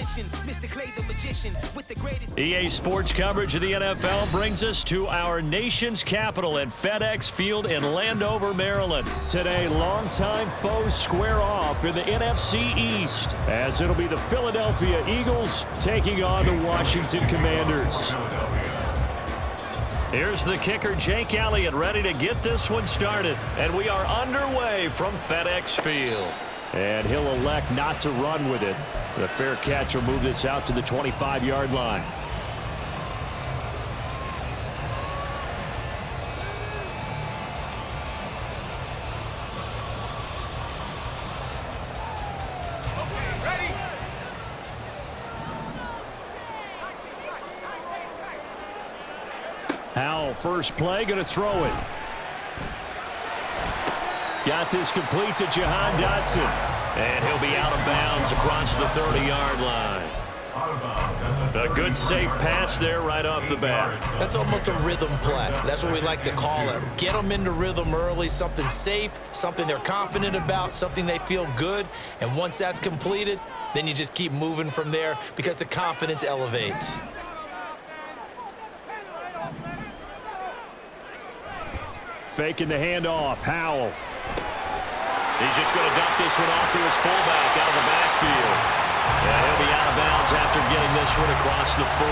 mission. Mr. Clay the magician with the greatest. EA Sports coverage of the NFL brings us to our nation's capital at FedEx Field in Landover, Maryland. Today, longtime foes square off in the NFC East, as it'll be the Philadelphia Eagles taking on the Washington Commanders. Here's the kicker, Jake Elliott, ready to get this one started. And we are underway from FedEx Field. And he'll elect not to run with it. The fair catch will move this out to the 25-yard line. Howell, first play, going to throw it. Got this complete to Jahan Dotson. And he'll be out of bounds across the 30-yard line. A good safe pass there right off the bat. That's almost a rhythm play. That's what we like to call it. Get them into rhythm early, something safe, something they're confident about, something they feel good. And once that's completed, then you just keep moving from there because the confidence elevates. Faking the handoff, Howell. He's just going to dump this one off to his fullback out of the backfield. And he'll be out of bounds after getting this one across the 40.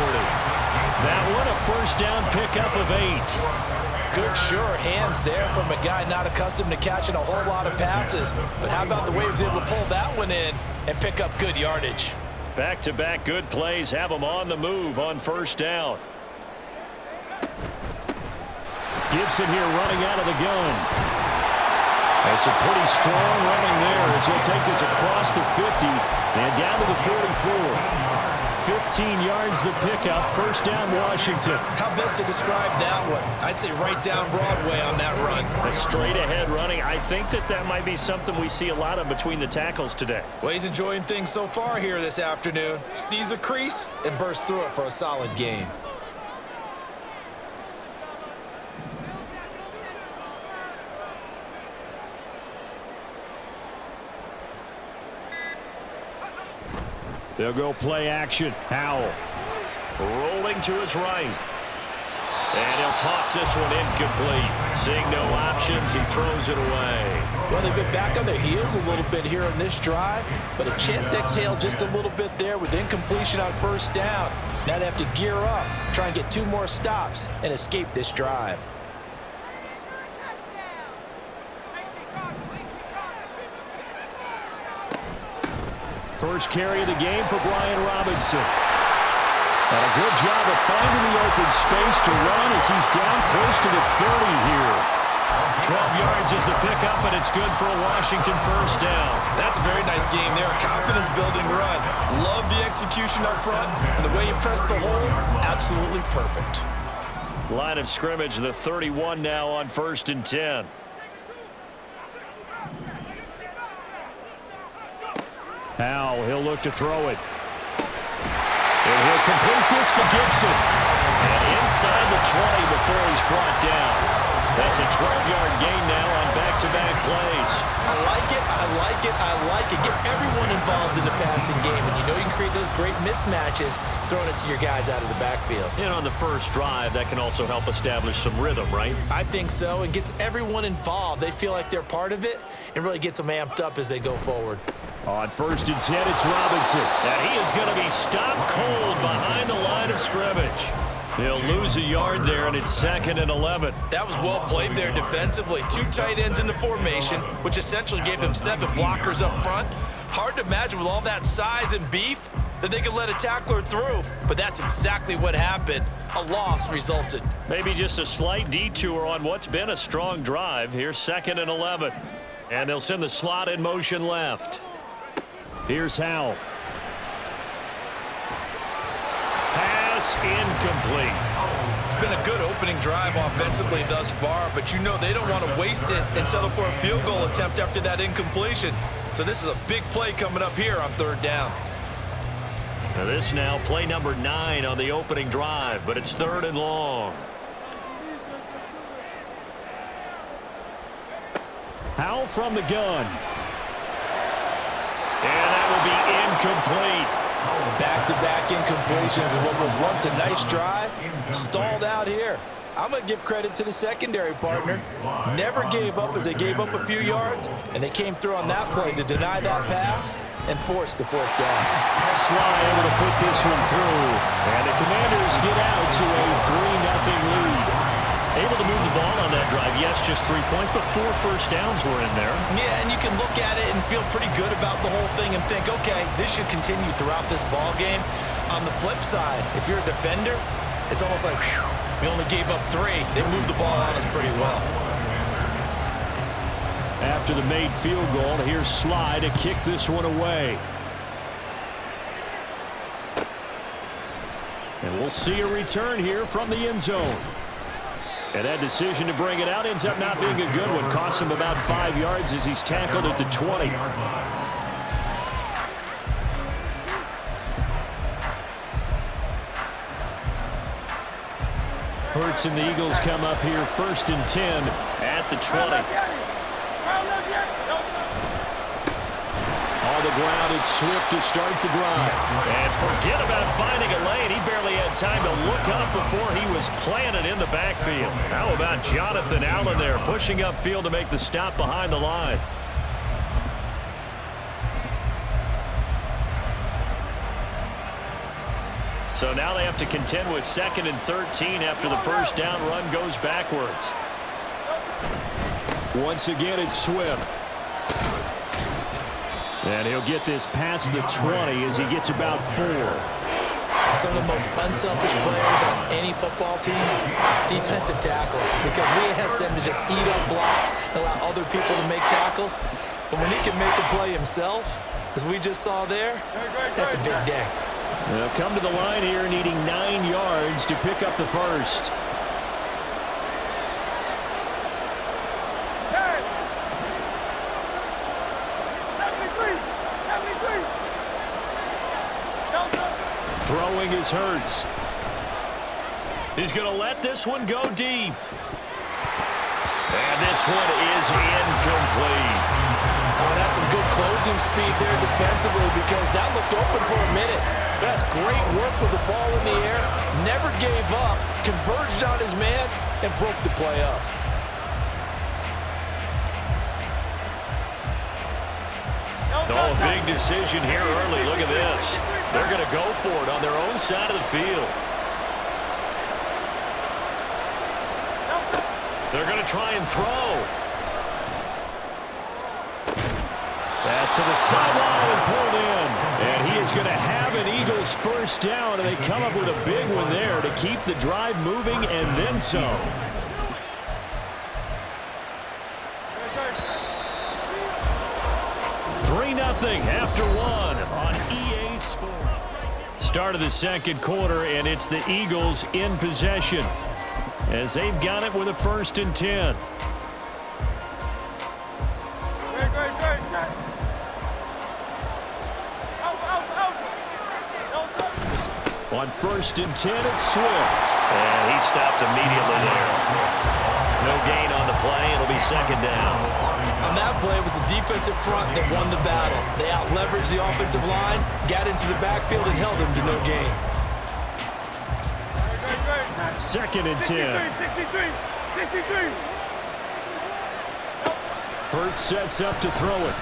That one a first down pickup of 8. Good, sure hands there from a guy not accustomed to catching a whole lot of passes. But how about the way he was able to pull that one in and pick up good yardage? Back-to-back good plays have him on the move on first down. Gibson here running out of the gun. That's a pretty strong running there as he'll take this across the 50 and down to the 44. 15 yards the pickup, first down Washington. How best to describe that one? I'd say right down Broadway on that run. A straight ahead running. I think that might be something we see a lot of between the tackles today. Well, he's enjoying things so far here this afternoon. Sees a crease and bursts through it for a solid gain. They'll go play action. Howell rolling to his right. And he'll toss this one incomplete. Seeing no options, he throws it away. Well, they've been back on their heels a little bit here on this drive, but a chance to exhale just a little bit there with incompletion on first down. Now they have to gear up, try and get 2 more stops, and escape this drive. First carry of the game for Brian Robinson. And a good job of finding the open space to run as he's down close to the 30 here. 12 yards is the pickup, and it's good for a Washington first down. That's a very nice game there. A confidence-building run. Love the execution up front, and the way you press the hole, absolutely perfect. Line of scrimmage, the 31 now on 1st and 10. Howell, he'll look to throw it. And he'll complete this to Gibson. And inside the 20 before he's brought down. That's a 12-yard gain now on back-to-back plays. I like it, I like it, I like it. Get everyone involved in the passing game. And you know you can create those great mismatches throwing it to your guys out of the backfield. And on the first drive, that can also help establish some rhythm, right? I think so, and gets everyone involved. They feel like they're part of it and really gets them amped up as they go forward. On 1st and 10, it's Robinson. And he is going to be stopped cold behind the line of scrimmage. He'll lose a yard there, and it's 2nd and 11. That was well played there defensively. 2 tight ends in the formation, which essentially gave them 7 blockers up front. Hard to imagine with all that size and beef that they could let a tackler through, but that's exactly what happened. A loss resulted. Maybe just a slight detour on what's been a strong drive. Here's 2nd and 11. And they'll send the slot in motion left. Here's Howell. Pass incomplete. It's been a good opening drive offensively thus far, but you know they don't want to waste it and settle for a field goal attempt after that incompletion. So this is a big play coming up here on 3rd down. Now this now play number 9 on the opening drive, but it's 3rd and long. Howell from the gun. And that will be incomplete. back-to-back incompletions and what was once a nice drive stalled out here. I'm going to give credit to the secondary partner. Never gave up as they gave up a few yards, and they came through on that play to deny that pass and force the fourth down. Sly able to put this one through, and the Commanders get out to a 3-0 lead. Able to move the ball on that drive. Yes, just 3 points, but 4 first downs were in there. Yeah, and you can look at it and feel pretty good about the whole thing and think, okay, this should continue throughout this ball game. On the flip side, if you're a defender, it's almost like, whew, we only gave up 3. They moved the ball on us pretty well. After the made field goal, here's Sly to kick this one away. And we'll see a return here from the end zone. And that decision to bring it out ends up not being a good one. Costs him about 5 yards as he's tackled at the 20. Hurts and the Eagles come up here 1st and 10 at the 20. On the ground, it's Swift to start the drive. And forget about finding a lane. He barely had time to look up before he was planted in the backfield. How about Jonathan Allen there pushing upfield to make the stop behind the line? So now they have to contend with 2nd and 13 after the first down run goes backwards. Once again, it's Swift. And he'll get this past the 20 as he gets about 4. Some of the most unselfish players on any football team, defensive tackles, because we ask them to just eat up blocks and allow other people to make tackles. But when he can make a play himself, as we just saw there, that's a big day. They'll come to the line here needing 9 yards to pick up the first. Throwing is Hurts. He's going to let this one go deep. And this one is incomplete. Oh, that's some good closing speed there defensively because that looked open for a minute. That's great work with the ball in the air. Never gave up, converged on his man, and broke the play up. Oh, a big decision here early. Look at this. They're going to go for it on their own side of the field. They're going to try and throw. Pass to the sideline and pulled in. And he is going to have an Eagles first down, and they come up with a big one there to keep the drive moving and then some. Nothing after 1 on EA Sports. Start of the second quarter, and it's the Eagles in possession as they've got it with a 1st and 10. On 1st and 10, it's Swift. And he stopped immediately there. No gain on the play. It'll be 2nd down. On that play, it was the defensive front that won the battle. They out-leveraged the offensive line, got into the backfield, and held them to no gain. 2nd and 10. 63. Hurts sets up to throw it.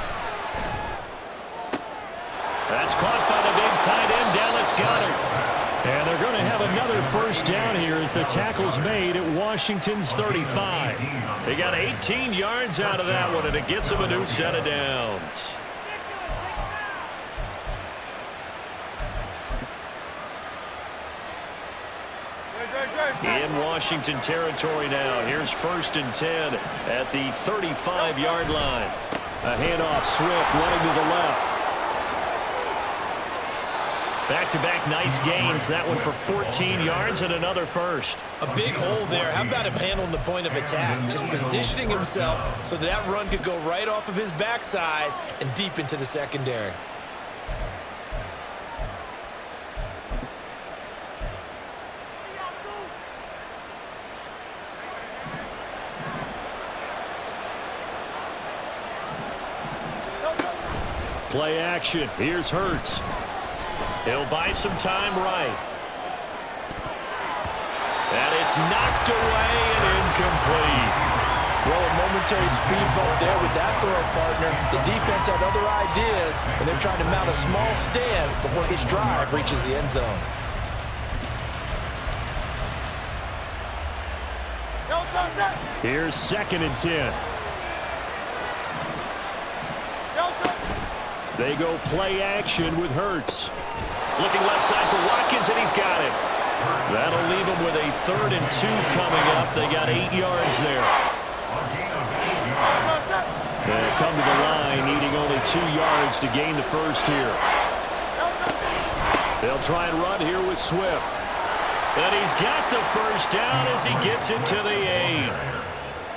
That's caught by the big tight end, Dallas Goedert. And they're going to have another first down here as the tackle's made at Washington's 35. They got 18 yards out of that one, and it gets them a new set of downs. In Washington territory now. Here's 1st and 10 at the 35-yard line. A handoff, Swift running to the left. Back-to-back nice gains. That one for 14 yards and another first. A big hole there. How about him handling the point of attack? Just positioning himself so that run could go right off of his backside and deep into the secondary. Play action. Here's Hurts. He'll buy some time right. And it's knocked away and incomplete. Well, a momentary speed bump there with that throw, partner. The defense had other ideas, and they're trying to mount a small stand before this drive reaches the end zone. Here's 2nd and 10. They go play action with Hurts. Looking left side for Watkins, and he's got it. That'll leave him with a 3rd and 2 coming up. They got 8 yards there. They'll come to the line, needing only 2 yards to gain the first here. They'll try and run here with Swift. And he's got the first down as he gets it to the 8.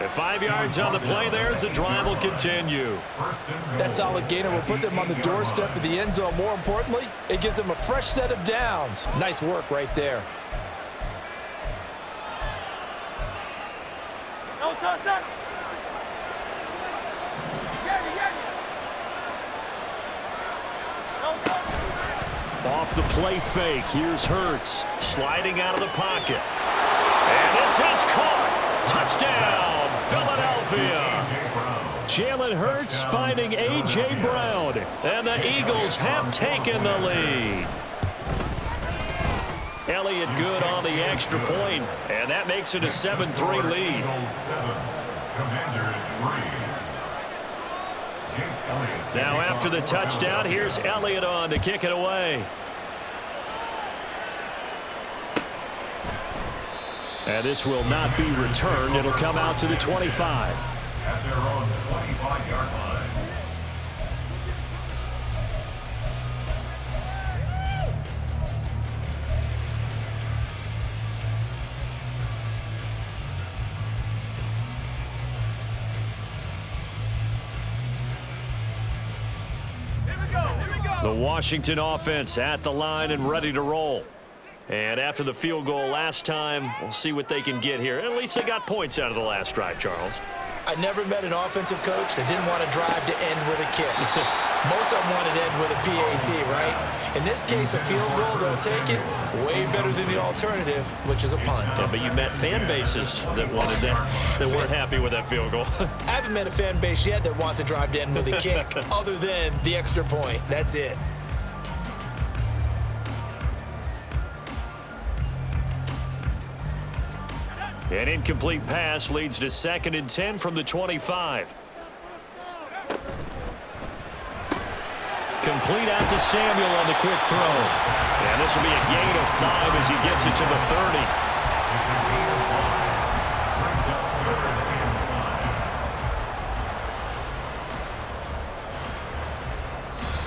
And 5 yards on the play there as the drive will continue. That solid gainer will put them on the doorstep of the end zone. More importantly, it gives them a fresh set of downs. Nice work right there. Off the play fake, here's Hurts sliding out of the pocket. And this is caught. Touchdown, Philadelphia. Jalen Hurts finding A.J. Brown. And the Eagles have taken the lead. Elliott good on the extra point, and that makes it a 7-3 lead. Now after the touchdown, here's Elliott on to kick it away. And this will not be returned. It'll come out to the 25. At their own 25-yard line. The Washington offense at the line and ready to roll. And after the field goal last time, we'll see what they can get here. At least they got points out of the last drive, Charles. I never met an offensive coach that didn't want to drive to end with a kick. Most of them wanted to end with a PAT, right? In this case, a field goal, they'll take it. Way better than the alternative, which is a punt. Yeah, but you met fan bases that wanted that, that weren't happy with that field goal. I haven't met a fan base yet that wants to drive to end with a kick, other than the extra point. That's it. An incomplete pass leads to 2nd and 10 from the 25. Complete out to Samuel on the quick throw. And this will be a gain of 5 as he gets it to the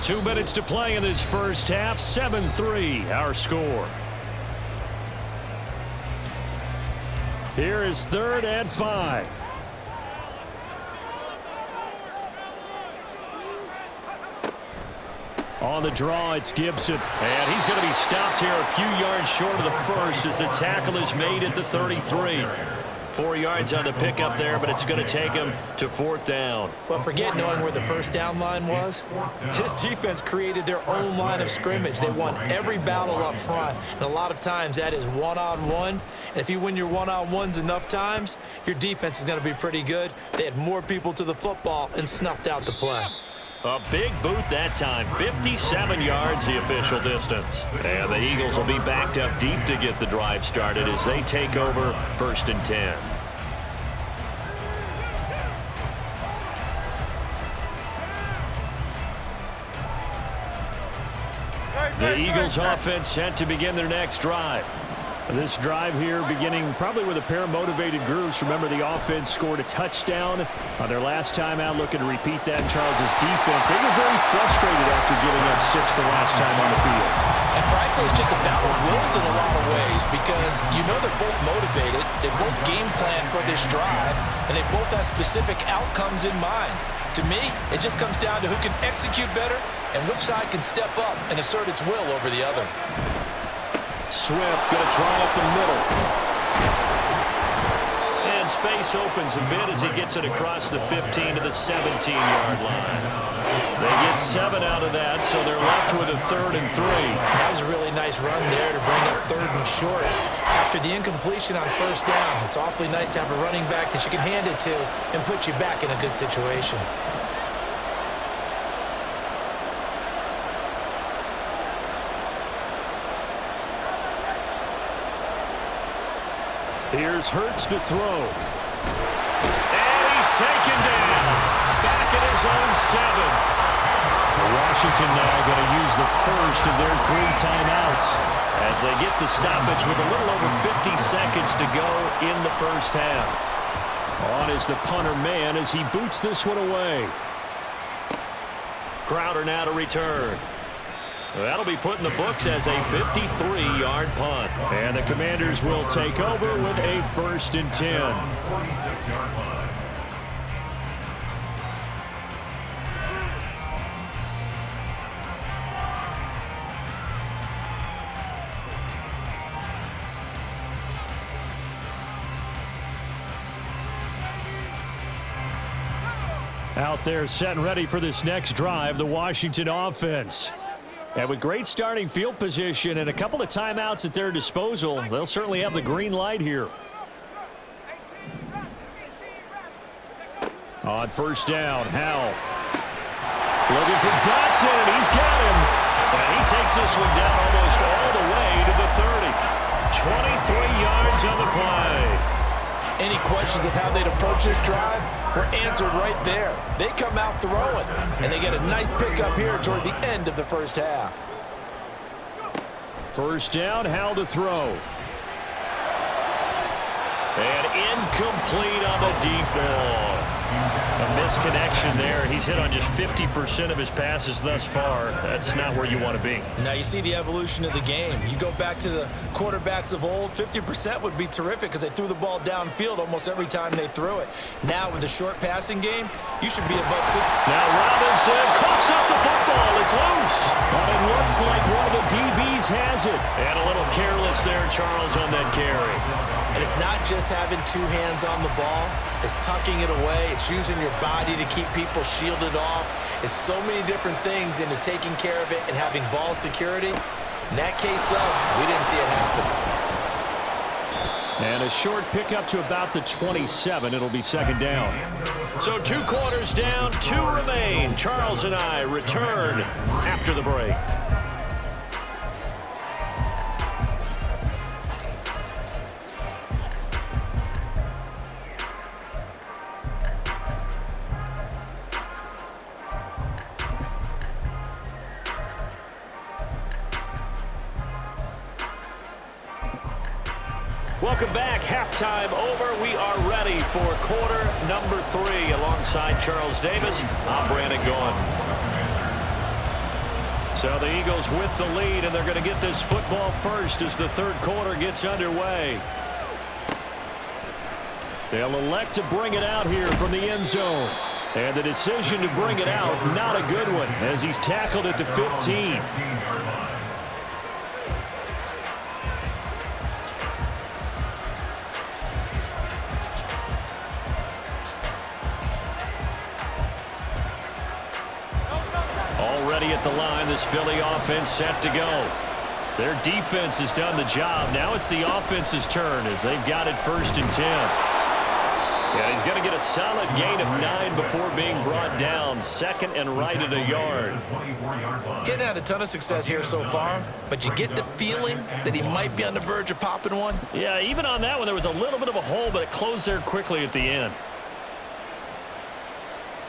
30. 2 minutes to play in this first half. 7-3 our score. Here is 3rd and 5. On the draw, it's Gibson. And he's going to be stopped here a few yards short of the first as the tackle is made at the 33. 4 yards on the pickup there, but it's going to take him to 4th down. Well, forget knowing where the first down line was. This defense created their own line of scrimmage. They won every battle up front, and a lot of times that is one-on-one. And if you win your one-on-ones enough times, your defense is going to be pretty good. They had more people to the football and snuffed out the play. A big boot that time, 57 yards the official distance. And the Eagles will be backed up deep to get the drive started as they take over 1st and 10. The Eagles offense set to begin their next drive. This drive here beginning probably with a pair of motivated groups. Remember, the offense scored a touchdown on their last time out, looking to repeat that in Charles's defense. They were very frustrated after giving up 6 the last time on the field. And frankly, it's just a battle of wills in a lot of ways because you know they're both motivated, they both game plan for this drive, and they both have specific outcomes in mind. To me, it just comes down to who can execute better and which side can step up and assert its will over the other. Swift going to try up the middle. And space opens a bit as he gets it across the 15 to the 17-yard line. They get 7 out of that, so they're left with a 3rd and 3. That was was a really nice run there to bring up 3rd and short. After the incompletion on 1st down, it's awfully nice to have a running back that you can hand it to and put you back in a good situation. Here's Hurts to throw. And he's taken down. Back at his own 7. Washington now going to use the first of their 3 timeouts as they get the stoppage with a little over 50 seconds to go in the first half. On is the punter man as he boots this one away. Crowder now to return. That'll be put in the books as a 53-yard punt. And the Commanders will take over with a 1st and 10. 46-yard line. Out there set and ready for this next drive, the Washington offense. And with great starting field position and a couple of timeouts at their disposal, they'll certainly have the green light here. On 1st down, Howell. Looking for Dotson, and he's got him. And he takes this one down almost all the way to the 30. 23 yards on the play. Any questions of how they'd approach this drive were answered right there. They come out throwing, and they get a nice pickup here toward the end of the first half. 1st down, Howell to throw. And incomplete on the deep ball. A misconnection there. He's hit on just 50% of his passes thus far. That's not where you want to be. Now you see the evolution of the game. You go back to the quarterbacks of old, 50% would be terrific because they threw the ball downfield almost every time they threw it. Now with the short passing game, you should be above 6. Now Robinson coughs up the football. It's loose. But it looks like one of the DBs has it. And a little careless there, Charles, on that carry. And it's not just having 2 hands on the ball. It's tucking it away. It's using your body to keep people shielded off. It's so many different things into taking care of it and having ball security. In that case, though, we didn't see it happen. And a short pickup to about the 27. It'll be 2nd down. So 2 quarters down, 2 remain. Charles and I return after the break. Welcome back. Halftime over. We are ready for quarter number 3. Alongside Charles Davis, I'm Brandon Gaughan. So the Eagles with the lead, and they're going to get this football first as the 3rd quarter gets underway. They'll elect to bring it out here from the end zone. And the decision to bring it out, not a good one, as he's tackled at the 15. Already at the line, this Philly offense set to go. Their defense has done the job. Now it's the offense's turn as they've got it 1st and 10. Yeah, he's going to get a solid gain of 9 before being brought down. 2nd and right at a yard. Getting had a ton of success here so far, but you get the feeling that he might be on the verge of popping one. Yeah, even on that one, there was a little bit of a hole, but it closed there quickly at the end.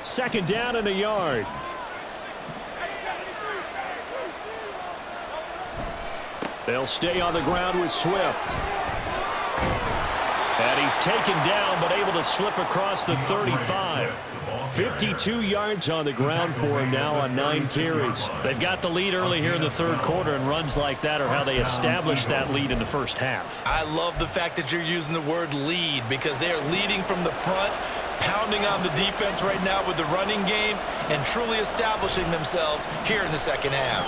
2nd down and a yard. They'll stay on the ground with Swift. And he's taken down, but able to slip across the 35. 52 yards on the ground for him now on 9 carries. They've got the lead early here in the 3rd quarter, and runs like that are how they establish that lead in the first half. I love the fact that you're using the word lead because they are leading from the front, pounding on the defense right now with the running game, and truly establishing themselves here in the 2nd half.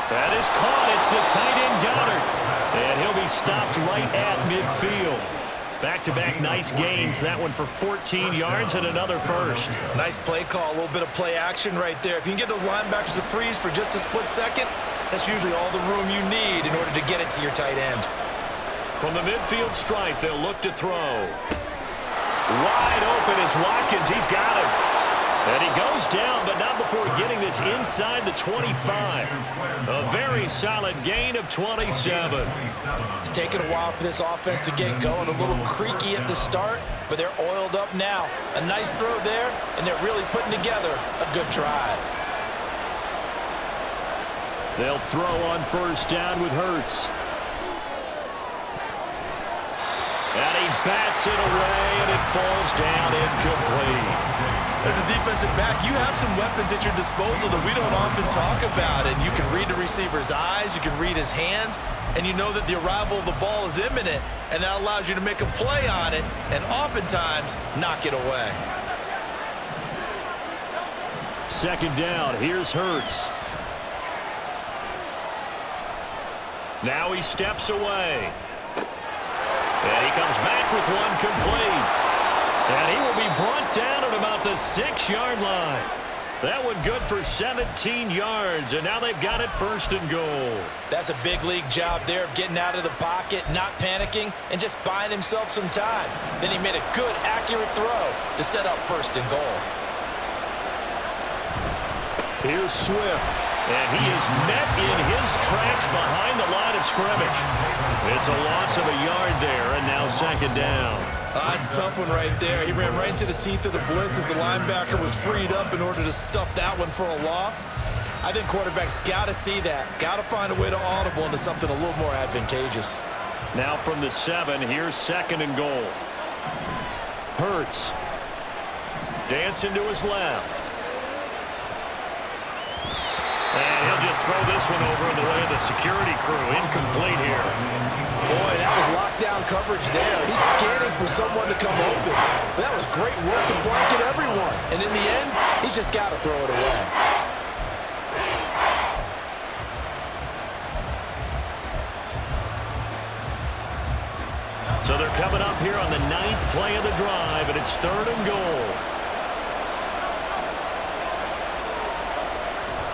That is caught. It's the tight end Goddard. And he'll be stopped right at midfield. Back-to-back nice gains. That one for 14 yards and another first. Nice play call, a little bit of play action right there. If you can get those linebackers to freeze for just a split second, that's usually all the room you need in order to get it to your tight end. From the midfield stripe, they'll look to throw. Wide open is Watkins. He's got him. And he goes down, but not before getting this inside the 25. A very solid gain of 27. It's taken a while for this offense to get going. A little creaky at the start, but they're oiled up now. A nice throw there, and they're really putting together a good drive. They'll throw on first down with Hurts. And he bats it away, and it falls down incomplete. As a defensive back, you have some weapons at your disposal that we don't often talk about, and you can read the receiver's eyes, you can read his hands, and you know that the arrival of the ball is imminent, and that allows you to make a play on it and oftentimes knock it away. Second down, here's Hurts. Now he steps away. And he comes back with one complete. And he will be brought down at about the 6-yard line. That one good for 17 yards, and now they've got it first and goal. That's a big league job there of getting out of the pocket, not panicking, and just buying himself some time. Then he made a good, accurate throw to set up first and goal. Here's Swift, and he is met in his tracks behind the line of scrimmage. It's a loss of a yard there, and now second down. It's a tough one right there. He ran right into the teeth of the blitz as the linebacker was freed up in order to stuff that one for a loss. I think quarterbacks got to see that. Got to find a way to audible into something a little more advantageous. Now from the 7, here's second and goal. Hurts. Dancing to his left. And he'll just throw this one over in the way of the security crew. Incomplete here. Boy, that was lockdown coverage there. He's scanning for someone to come open. But that was great work to blanket everyone. And in the end, he's just got to throw it away. So they're coming up here on the 9th play of the drive, and it's third and goal.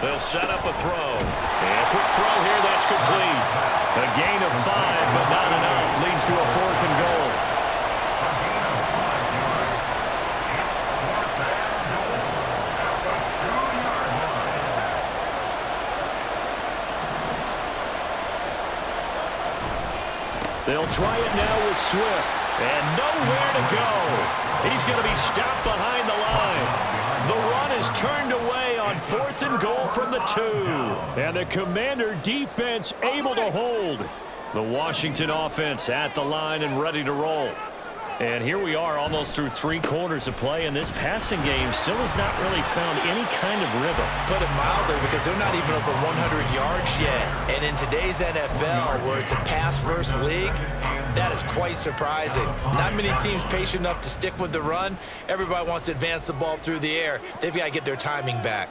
They'll set up a throw. And a quick throw here, that's complete. A gain of 5, but not enough. Leads to a fourth and goal. They'll try it now with Swift. And nowhere to go. He's going to be stopped behind the line. The run is turned away on fourth and goal from the 2. And the Commander defense able to hold. The Washington offense at the line and ready to roll. And here we are almost through 3 quarters of play, and this passing game still has not really found any kind of rhythm. Put it mildly, because they're not even over 100 yards yet. And in today's NFL, where it's a pass-first league, that is quite surprising. Not many teams patient enough to stick with the run. Everybody wants to advance the ball through the air. They've got to get their timing back.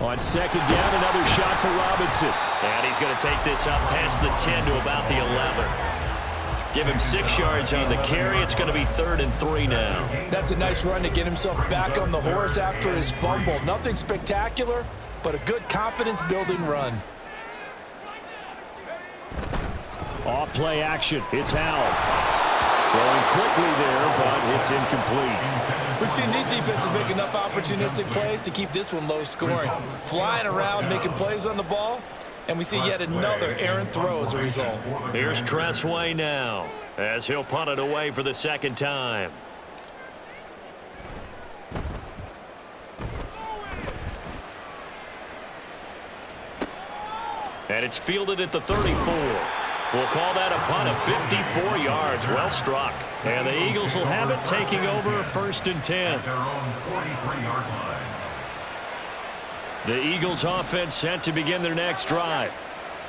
On second down, another shot for Robinson. And he's going to take this up past the 10 to about the 11. Give him 6 yards on the carry. It's going to be 3rd and 3 now. That's a nice run to get himself back on the horse after his fumble. Nothing spectacular, but a good confidence-building run. Off play action. It's Howell. Throwing quickly there, but it's incomplete. We've seen these defenses make enough opportunistic plays to keep this one low scoring. Flying around, making plays on the ball, and we see yet another errant throw as a result. Here's Tressway now, as he'll punt it away for the second time. And it's fielded at the 34. We'll call that a punt of 54 yards. Well struck. And the Eagles will have it, taking over 1st and 10. The Eagles offense set to begin their next drive.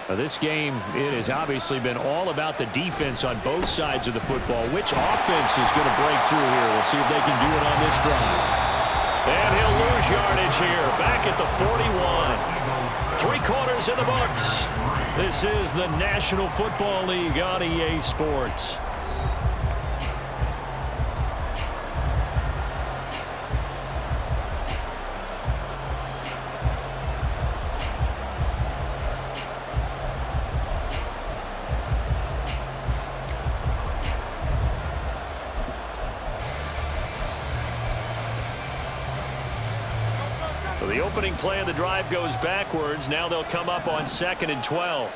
This game, it has obviously been all about the defense on both sides of the football. Which offense is going to break through here? We'll see if they can do it on this drive. And he'll lose yardage scrimmage here, back at the 41. 3 quarters in the books. This is the National Football League on EA Sports. So the opening play of the drive goes backwards. Now they'll come up on 2nd and 12.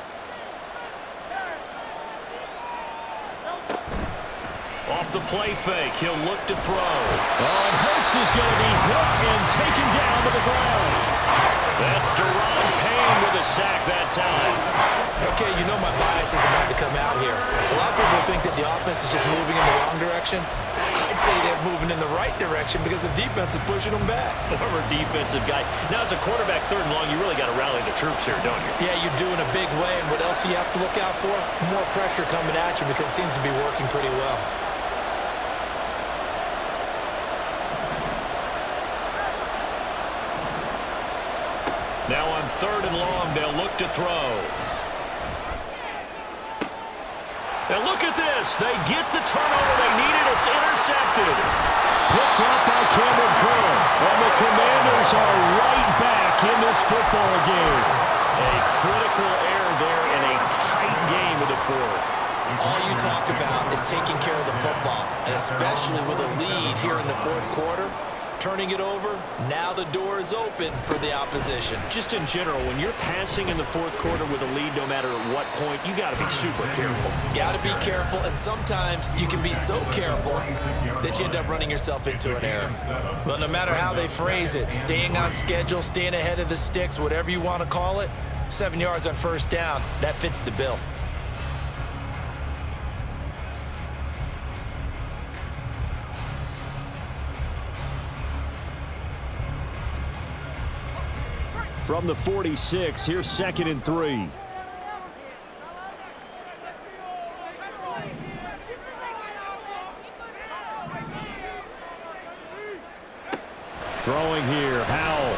Off the play fake, he'll look to throw. And Hurts is going to be hit and taken down to the ground. That's Deron Payne with a sack that time. Okay, you know my bias is about to come out here. A lot of people think that the offense is just moving in the wrong direction. I'd say they're moving in the right direction because the defense is pushing them back. Former defensive guy. Now, as a quarterback, 3rd and long, you really got to rally the troops here, don't you? Yeah, you're doing a big way, and what else do you have to look out for? More pressure coming at you because it seems to be working pretty well. Now on 3rd and long, they'll look to throw. And look at this. They get the turnover they needed. It's intercepted. Picked up by Cameron Curl. And the Commanders are right back in this football game. A critical error there in a tight game of the 4th. All you talk about is taking care of the football, and especially with a lead here in the 4th quarter. Turning it over, now the door is open for the opposition. Just in general, when you're passing in the 4th quarter with a lead, no matter at what point, you got to be super careful. Got to be careful, and sometimes you can be so careful that you end up running yourself into an error. Well, no matter how they phrase it, staying on schedule, staying ahead of the sticks, whatever you want to call it, 7 yards on 1st down, that fits the bill. From the 46, here's 2nd and 3. Throwing here, Howell.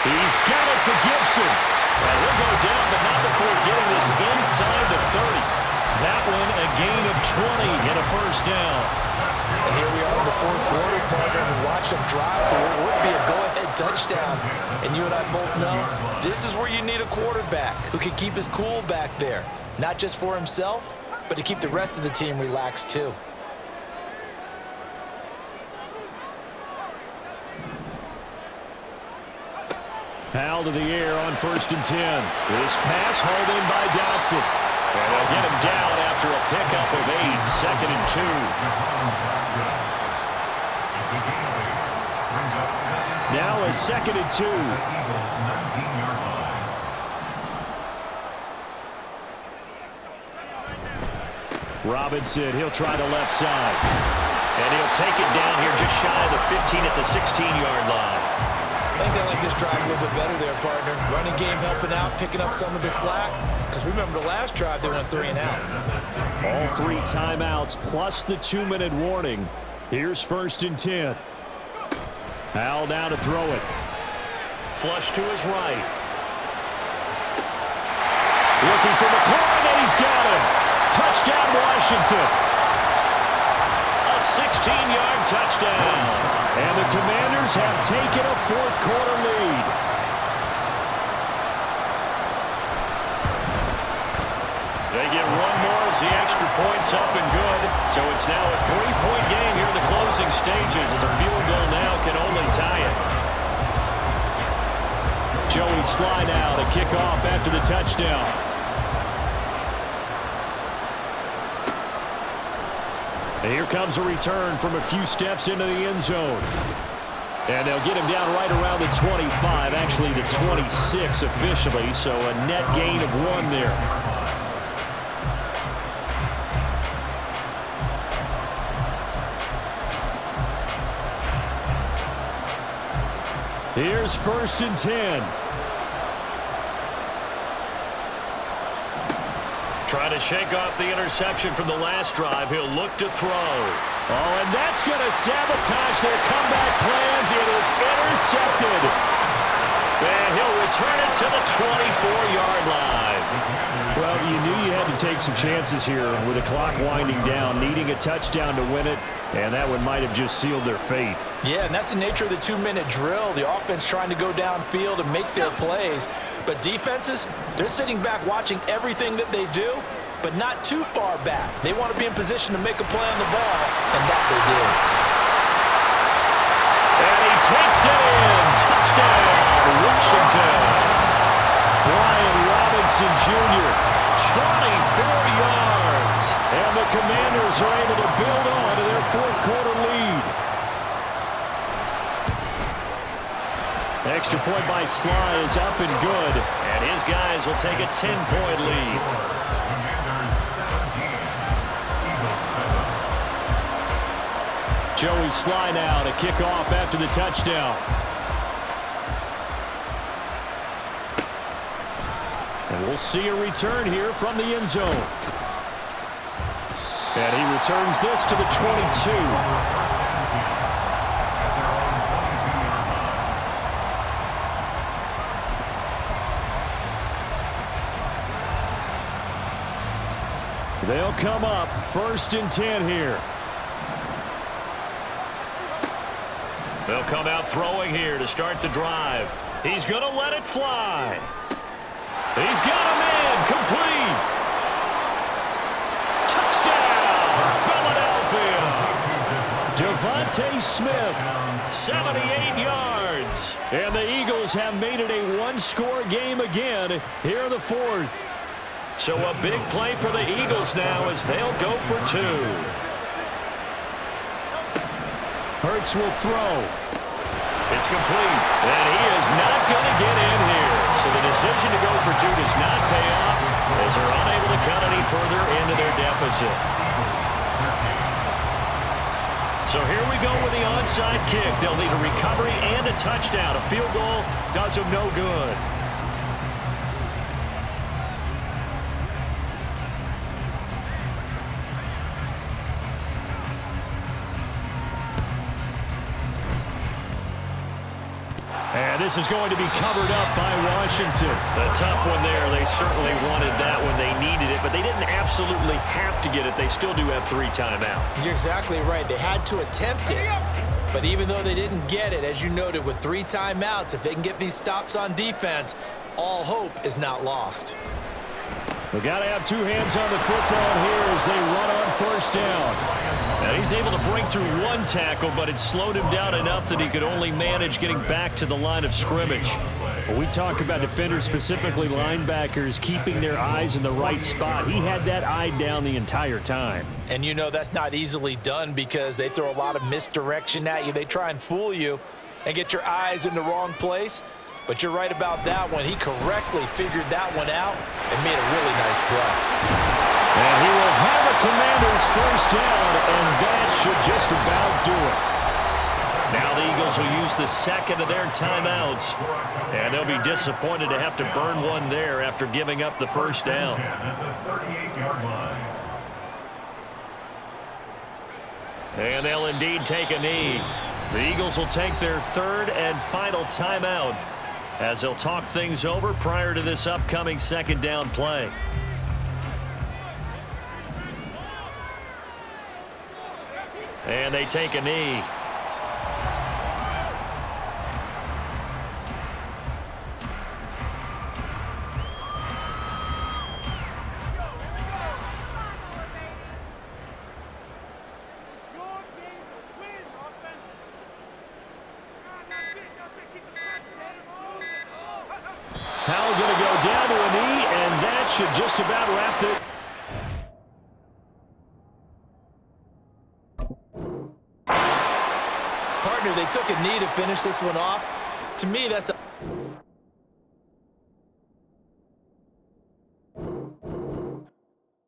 He's got it to Gibson. And he'll go down, but not before getting this inside the 30. That one a gain of 20 and a 1st down. And here we are in the 4th quarter, partner, and watch them drive for what would be a go-ahead touchdown. And you and I both know this is where you need a quarterback who can keep his cool back there. Not just for himself, but to keep the rest of the team relaxed too. Howell to the air on 1st and 10. This pass hauled in by Dotson. And they'll get him down after a pickup of 8, 2nd and 2. Now a 2nd and 2. Robinson, he'll try the left side. And he'll take it down here just shy of the 15 at the 16-yard line. I think they like this drive a little bit better there, partner. Running game helping out, picking up some of the slack. Because remember the last drive, they went 3 and out. All 3 timeouts plus the 2-minute warning. Here's 1st and 10. Howell now to throw it. Flush to his right. Looking for McLaurin, and he's got him. Touchdown, Washington. A 16-yard touchdown. And the Commanders have taken a 4th quarter lead. They get one more as the extra point's up and good. So it's now a 3-point game here in the closing stages as a field goal now can only tie it. Joey Sly now to kick off after the touchdown. And here comes a return from a few steps into the end zone. And they'll get him down right around the 25, actually the 26 officially, so a net gain of 1 there. Here's 1st and 10. Trying to shake off the interception from the last drive. He'll look to throw. Oh, and that's going to sabotage their comeback plans. It take some chances here with the clock winding down, needing a touchdown to win it, and that one might have just sealed their fate. Yeah, and that's the nature of the 2-minute drill. The offense trying to go downfield and make their plays. But defenses, they're sitting back watching everything that they do, but not too far back. They want to be in position to make a play on the ball, and that they did. And he takes it in. Touchdown, Washington. Brian Robinson Jr., 24 yards. And the Commanders are able to build on to their fourth-quarter lead. Extra point by Sly is up and good. And his guys will take a 10-point lead. Joey Sly now to kick off after the touchdown. And we'll see a return here from the end zone. And he returns this to the 22. They'll come up 1st and 10 here. They'll come out throwing here to start the drive. He's going to let it fly. He's got a man complete. Touchdown, Philadelphia. Devontae Smith, 78 yards. And the Eagles have made it a one-score game again here in the fourth. So a big play for the Eagles now as they'll go for 2. Hurts will throw. It's complete. And he is not going to get in here. So the decision to go for 2 does not pay off as they're unable to cut any further into their deficit. So here we go with the onside kick. They'll need a recovery and a touchdown. A field goal does them no good. And this is going to be covered up by Washington. A tough one there. They certainly wanted that when they needed it, but they didn't absolutely have to get it. They still do have 3 timeouts. You're exactly right. They had to attempt it. But even though they didn't get it, as you noted, with 3 timeouts, if they can get these stops on defense, all hope is not lost. We've got to have 2 hands on the football here as they run on 1st down. Now he's able to break through 1 tackle, but it slowed him down enough that he could only manage getting back to the line of scrimmage. When we talk about defenders, specifically linebackers, keeping their eyes in the right spot, he had that eye down the entire time. And you know that's not easily done because they throw a lot of misdirection at you. They try and fool you and get your eyes in the wrong place. But you're right about that one. He correctly figured that one out and made a really nice play. And he will have a Commanders 1st down, and that should just about do it. Now the Eagles will use the 2nd of their timeouts, and they'll be disappointed to have to burn one there after giving up the 1st down. And they'll indeed take a knee. The Eagles will take their 3rd and final timeout as they'll talk things over prior to this upcoming 2nd down play. And they take a knee. Howell going to go down to a knee, and that should just about wrap it. Partner, they took a knee to finish this one off. To me, that's a